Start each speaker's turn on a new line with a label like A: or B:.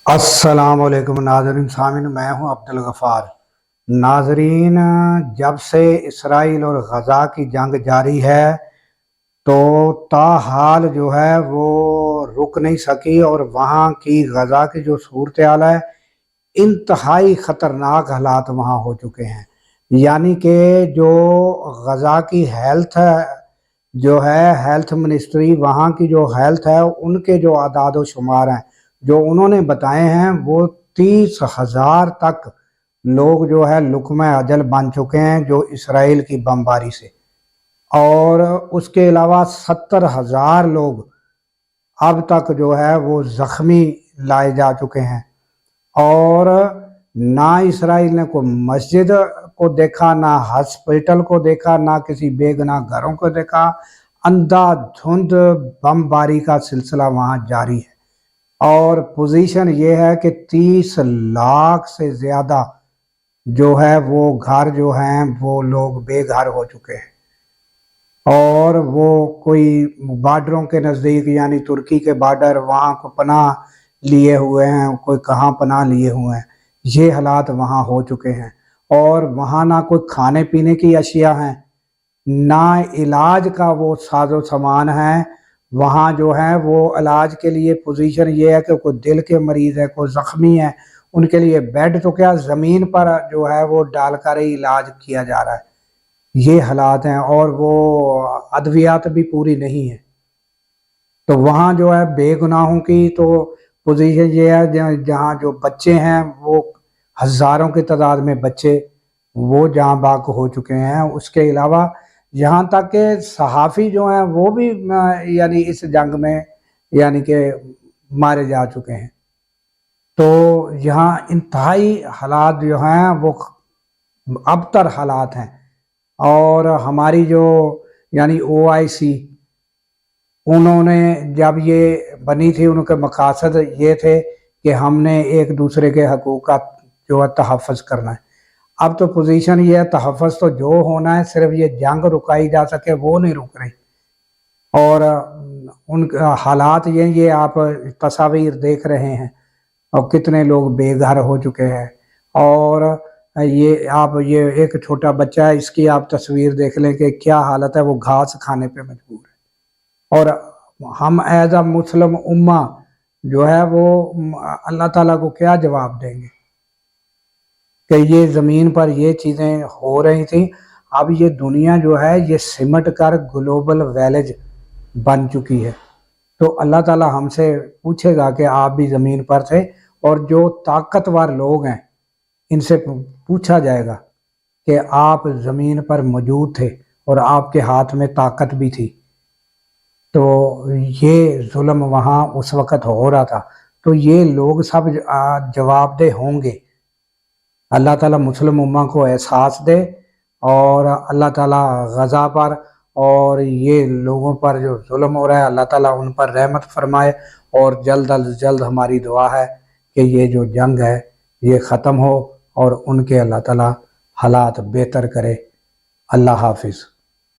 A: السلام علیکم ناظرین سامعین، میں ہوں عبدالغفار۔ ناظرین، جب سے اسرائیل اور غزہ کی جنگ جاری ہے تو تاحال جو ہے وہ رک نہیں سکی، اور وہاں کی غزہ کی جو صورتحال ہے انتہائی خطرناک حالات وہاں ہو چکے ہیں۔ یعنی کہ جو غزہ کی ہیلتھ منسٹری، وہاں کی جو ہیلتھ ہے، ان کے جو اعداد و شمار ہیں جو انہوں نے بتائے ہیں، وہ 30,000 تک لوگ جو ہے لقمہ اجل بن چکے ہیں جو اسرائیل کی بمباری سے، اور اس کے علاوہ 70,000 لوگ اب تک جو ہے وہ زخمی لائے جا چکے ہیں، اور نہ اسرائیل نے کوئی مسجد کو دیکھا، نہ ہسپیٹل کو دیکھا، نہ کسی بے گناہ گھروں کو دیکھا۔ اندھا دھند بمباری کا سلسلہ وہاں جاری ہے، اور پوزیشن یہ ہے کہ 30 لاکھ سے زیادہ جو ہے وہ گھر جو ہیں وہ لوگ بے گھر ہو چکے ہیں، اور وہ کوئی بارڈروں کے نزدیک، یعنی ترکی کے بارڈر، وہاں کو پناہ لیے ہوئے ہیں، کوئی کہاں پناہ لیے ہوئے ہیں۔ یہ حالات وہاں ہو چکے ہیں، اور وہاں نہ کوئی کھانے پینے کی اشیاء ہیں، نہ علاج کا وہ ساز و سامان ہے۔ وہاں جو ہے وہ علاج کے لیے پوزیشن یہ ہے کہ کوئی دل کے مریض ہے، کوئی زخمی ہے، ان کے لیے بیڈ تو کیا زمین پر جو ہے وہ ڈال کر ہی علاج کیا جا رہا ہے۔ یہ حالات ہیں، اور وہ ادویات بھی پوری نہیں ہیں۔ تو وہاں جو ہے بے گناہوں کی تو پوزیشن یہ ہے، جہاں جو بچے ہیں وہ ہزاروں کی تعداد میں بچے وہ جہاں باغ ہو چکے ہیں۔ اس کے علاوہ یہاں تک کہ صحافی جو ہیں وہ بھی یعنی اس جنگ میں یعنی کہ مارے جا چکے ہیں۔ تو یہاں انتہائی حالات جو ہیں وہ ابتر حالات ہیں، اور ہماری جو یعنی OIC، انہوں نے جب یہ بنی تھی، ان کے مقاصد یہ تھے کہ ہم نے ایک دوسرے کے حقوق کا جو ہے تحفظ کرنا ہے۔ اب تو پوزیشن یہ ہے، تحفظ تو جو ہونا ہے، صرف یہ جنگ رکائی جا سکے وہ نہیں رک رہی، اور ان حالات یہ آپ تصاویر دیکھ رہے ہیں، اور کتنے لوگ بے گھر ہو چکے ہیں، اور یہ آپ یہ ایک چھوٹا بچہ ہے، اس کی آپ تصویر دیکھ لیں کہ کیا حالت ہے، وہ گھاس کھانے پہ مجبور ہے۔ اور ہم ایز اے مسلم امہ جو ہے وہ اللہ تعالیٰ کو کیا جواب دیں گے کہ یہ زمین پر یہ چیزیں ہو رہی تھیں۔ اب یہ دنیا جو ہے یہ سمٹ کر گلوبل ویلیج بن چکی ہے، تو اللہ تعالیٰ ہم سے پوچھے گا کہ آپ بھی زمین پر تھے، اور جو طاقتور لوگ ہیں ان سے پوچھا جائے گا کہ آپ زمین پر موجود تھے اور آپ کے ہاتھ میں طاقت بھی تھی، تو یہ ظلم وہاں اس وقت ہو رہا تھا، تو یہ لوگ سب جواب دہ ہوں گے۔ اللہ تعالیٰ مسلم امہ کو احساس دے، اور اللہ تعالیٰ غزہ پر اور یہ لوگوں پر جو ظلم ہو رہا ہے، اللہ تعالیٰ ان پر رحمت فرمائے، اور جلد از جلد ہماری دعا ہے کہ یہ جو جنگ ہے یہ ختم ہو، اور ان کے اللہ تعالیٰ حالات بہتر کرے۔ اللہ حافظ۔